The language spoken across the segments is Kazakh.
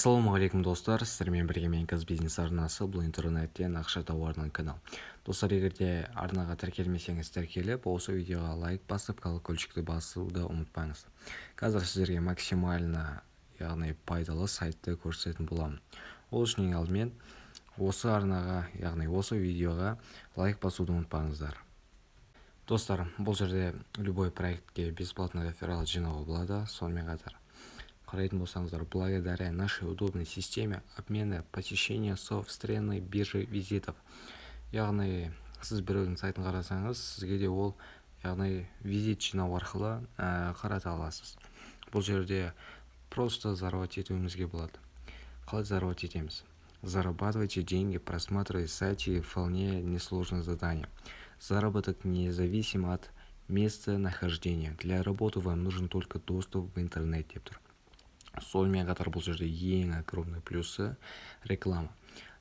Ассалаумағалейкум достар, сіздермен бірге мен бизнес арнасы, бұл интернеттен ақша табудың канал. Достар, егер де арнаға тіркелмесеңіз тіркеліп, осы видеоға лайк басып, колокольчикті басуды ұмытпаңыз. Қазір сіздерге максимально, яғни пайдалы сайтты көрсететін боламын. Ол үшін ең алдымен осы арнаға, яғни осы видеоға лайк басуды ұмытпаңыздар. Достар, бұл жерде любой проектке бесплатно реферал жинауға болады. Сонымен қатар қарайтын болсаңыздар, благодаря нашей удобной системе обмена посещения со встроенной биржей визитов. Яғни сіз біреудің сайтын қарасаңыз, сізге де ол яғни визит жинау арқылы қарата аласыз. Бұл жерде просто заработать етуімізге болады. Қалай заработать етеміз? Зарабатывайте деньги, просматривайте сайты, вполне несложное задание. Заработок независим от места нахождения. Для работы вам нужен только доступ в интернет деп тұр. Сонымен қатар бұл жерде ең огромный плюсы реклама.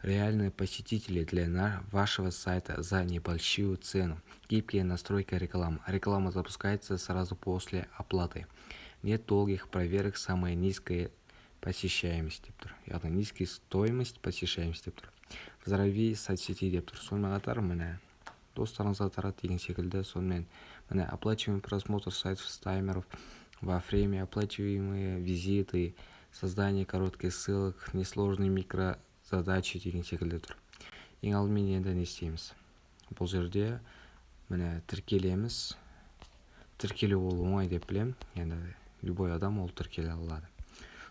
Реальные посетители для вашего сайта за небольшую цену. Гибкая настройка рекламы. Реклама запускается сразу после оплаты. Нет долгих проверок, самая низкая посещаемость деп тұр. Яғни низкая стоимость посещаемость деп тұр. Здравей соцсети деп тұр. Сонымен қатар міне достарыңызға тарат деген секілді. Сонымен міне оплачиваемый просмотр сайтов с таймеров во время, оплачиваемые визиты, создание коротких ссылок, несложные микрозадачи деген секілді тұр. Ең алдымен енді не істейміз? Бұл жерде міне тіркелеміз. Тіркелу ол оңай деп білем. Енді любой адам ол тіркеле алады.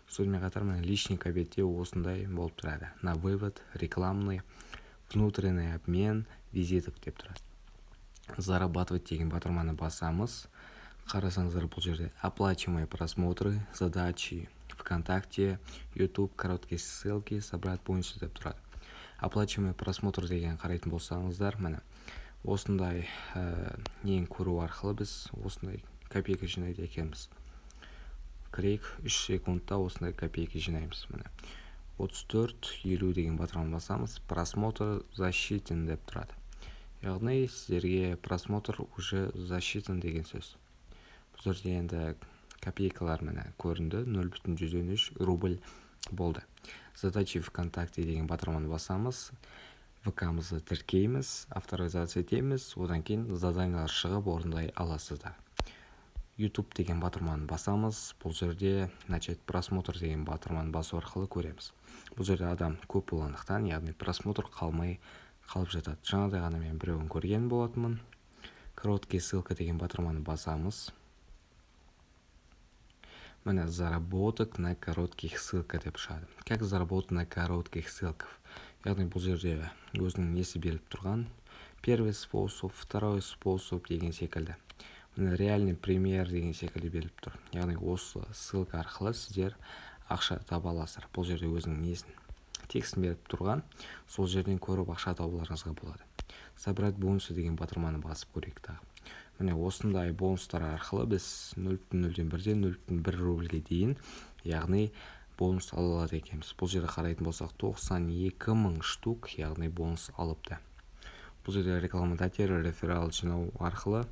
Сонымен қатар міне личный кабинетте осындай болып тұрады. На вывод, рекламный, внутренний обмен, визитов деп тұрады. Зарабатывать деген батырманы басамыз. Қарасаңыздар, бұл жерде оплачиваемые просмотры, задачи ВКонтакте, YouTube, короткие ссылки, собрать бонусы деп тұрады. Оплачиваемый просмотр деген қарайтын болсаңыздар, міне осындай нең көру арқылы біз осындай копейка жинайды екенбіз. Кірейік, 3 секундта осындай копейка жинаймыз. Міне 34.50 деген батырманы басамыз. Просмотр засчитан деп тұрады. Яғни сіздерге просмотр уже засчитан деген сөз. Бұл жерде енді копейкалар міне көрінді, 0,3 рубль болды. Задачи ВКонтакте деген батырманы басамыз. ВК-мызды тіркейміз, авторизация етеміз, одан кейін заданиялар шығып орындай аласыздар. YouTube деген батырманы басамыз. Бұл жерде начать просмотр деген батырманы басу арқылы көреміз. Бұл жерде адам көп болғандықтан, яғни просмотр қалмай қалып жатады. Жаңадай ғана мен біреуін көрген болатынмын. Короткие ссылка деген батырманы басамыз. Міне заработок на коротких ссылках деп шығады. Как заработать на коротких ссылках? Яғни бұл жерде өзінің несі беріліп тұрған. Первый способ, второй способ деген секілді. Міне реальный пример деген секілді беріліп тұр. Яғни осы ссылка арқылы сіздер ақша таба аласыздар. Бұл жерде өзінің несін текстін беріп тұрған. Сол жерден көріп ақша табуларыңызға болады. Собрать бонусы деген батырманы басып көрейік тағы. Міне осындай бонустар арқылы біз 0,01-ден 0,1 рубльге дейін, яғни бонус ала алады екенбіз. Бұл жерде қарайтын болсақ 92.000 штук, яғни бонус алыпты. Бұл жерде рекламодатель реферал жинау арқылы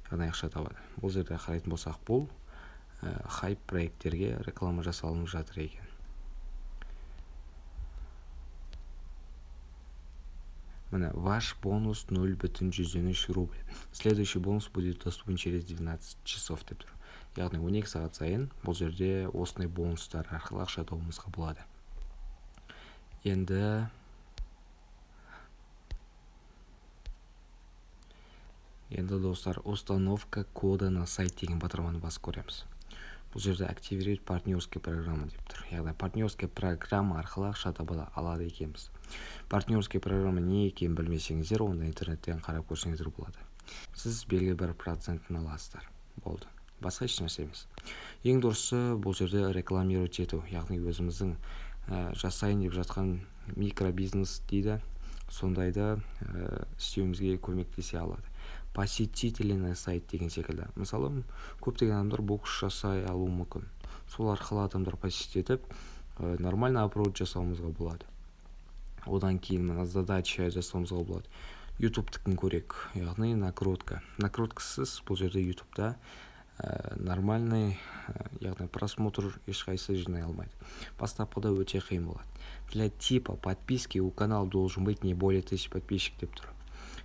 яғни ақша табады. Бұл жерде қарайтын болсақ бұл хайп проекттерге реклама жасалынып жатыр екен. Міне, ваш бонус 0,103 рубль. Следующий бонус будет доступен через 12 часов деп тұр. Яғни 12 сағат сайын бұл жерде осындай бонустар арқылы ақша табуымызға болады. Енді достар, установка кода на сайт деген батырманы басып көреміз. Бұл жерде активировать партнерская программа деп тұр. Яғни партнерская программа арқылы ақша таба алады екенбіз. Партнерская программа не екенін білмесеңіздер, онда интернеттен қарап көрсеңіздер болады. Сіз белгілі бір процентін аласыздар. Болды. Басқа еш нәрсе емес. Ең дұрысы бұл жерде рекламировать ету. Яғни өзіміздің жасайын деп жатқан микробизнес дейді. Сондайды істеуімізге көмектесе алады. Посетительный сайт деген секілді. Мысалы, көптеген адамдар бокс жасай алуы мүмкін. Сол арқылы адамдар посетить етіп, нормально аппароут жасауымызға болады. Одан кейін задача жасауымызға болады. YouTube-тікін көрек, яғни накрутка. Накруткасыз бұл жерде YouTube-та нормальный, яғни просмотр ешқайсы жинай алмайды. Бастапқыда өте қиын болады. Для типа подписки у канала должен быть не более 1000 подписчик деп тұр.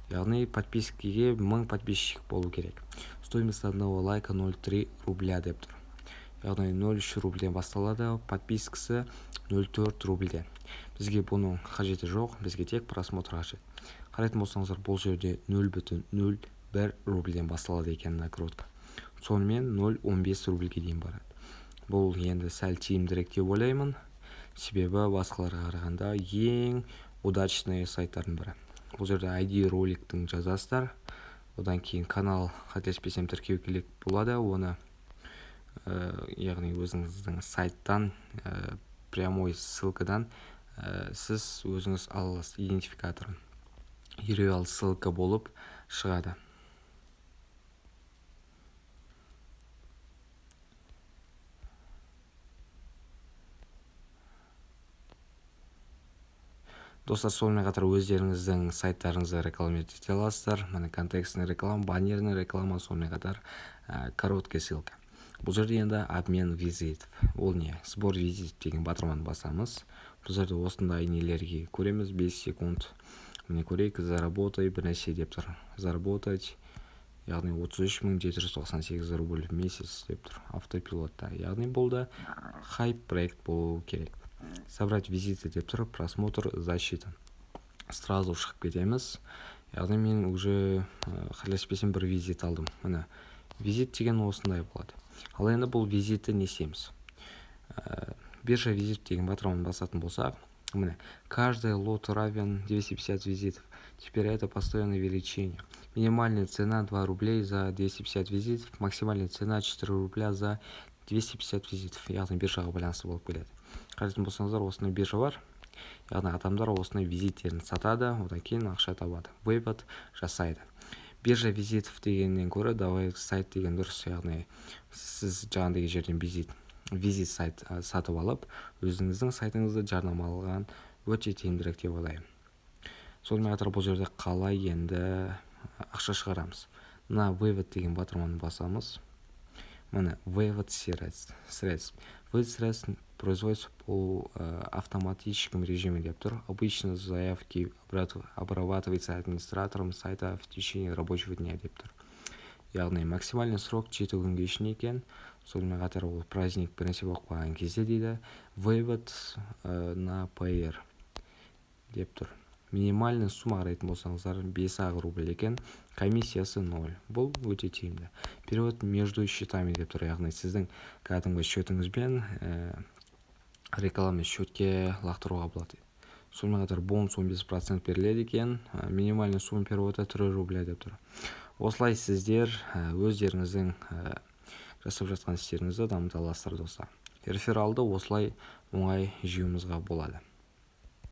Яғни подпискеге 1000 подписчик болу керек. Стоимость одного лайка 0,3 рубля деп тұр. Яғни 0,3 рубльден басталады, подпискасы 0,4 рубльден. Бізге бұның қажеті жоқ, бізге тек просмотр қажет. Қарайтын болсаңыздар, бұл жерде 0,01 рубльден басталады екен накрутка. Сонымен 0,15 рубльге дейін барады. Бұл енді сәл тиімдірек деп ойлаймын, себебі басқаларға қарағанда ең удачный сайттардың бірі. Бұл жерде ID роликтің жазасыздар, одан кейін канал қателеспесем тіркеу керек болады, оны яғни өзіңіздің сайттан прямой ссылкадан сіз өзіңіз аласыз идентификаторын. URL ссылка болып шығады. Достар, сонымен қатар өздеріңіздің сайттарыңызды рекламировать ете аласыздар. Міне контекстный реклама, баннерный реклама, сонымен қатар короткая ссылка. Бұл жерде енді обмен визитов. Ол не? Сбор визит деген батырманы басамыз. Бұл жерде осындай нелерге көреміз 5 секунд. Міне көрейік, заработай бір нәрсе деп тұр. Заработать, яғни 33798 рубль в месяц деп тұр. Автопилотта. Яғни бұл да хайп проект болу керек. Собрать визиты деп тұр, просмотр засчитан. Сразу шығып кетеміз. Яғни мен уже қателеспесем бір визит алдым. Міне визит деген осындай болады. Ал енді бұл визитті не істейміз? Биржа визит деген батырманы басатын болсақ, міне каждый лот равен 250 визитов. Теперь это постоянное увеличение. Минимальная цена 2 рублей за 250 визитов, максимальная цена 4 рубля за 250 визитов. Яғни биржаға байланысты болып келеді. Қарайтын болсаңыздар, осындай биржа бар. Яғни адамдар осындай визиттерін сатады, одан кейін ақша табады. Вывод жасайды. Биржа визитов дегеннен көрі, давай сайт деген дұрыс. Яғни сіз жаңағыдай жерден визит сайт сатып алып, өзіңіздің сайтыңызды жарнамалаған өте тиімдірек деп ойлаймын. Сонымен қатар бұл жерде қалай енді ақша шығарамыз? Мына вывод деген батырманы басамыз. Міне вывод средств. Вывод средств производится по автоматическом режиме деп тұр. Обычно заявки обрабатывается администратором сайта в течение рабочего дня деп тұр. Яғни максимальный срок 7 күнге ішінде екен. Сонымен қатар ол праздник бір нәрсе болып қалған кезде дейді. Вывод на PR деп тұр. Минимальный сумма қарайтын болсаңыздар 5 рубль екен, комиссиясы 0. Бұл өте тиімді. Перевод между счетами деп тұр. Яғни сіздің кәдімгі счетіңізбен рекламный счетке лақтыруға болады. Сонымен қатар бонус 15% беріледі екен, минимальный сумма перевода 3 рубля деп тұр. Осылай сіздер өздеріңіздің жасап жатқан істеріңізді дамыта аласыздар достар. Рефералды осылай оңай жүйемізге болады.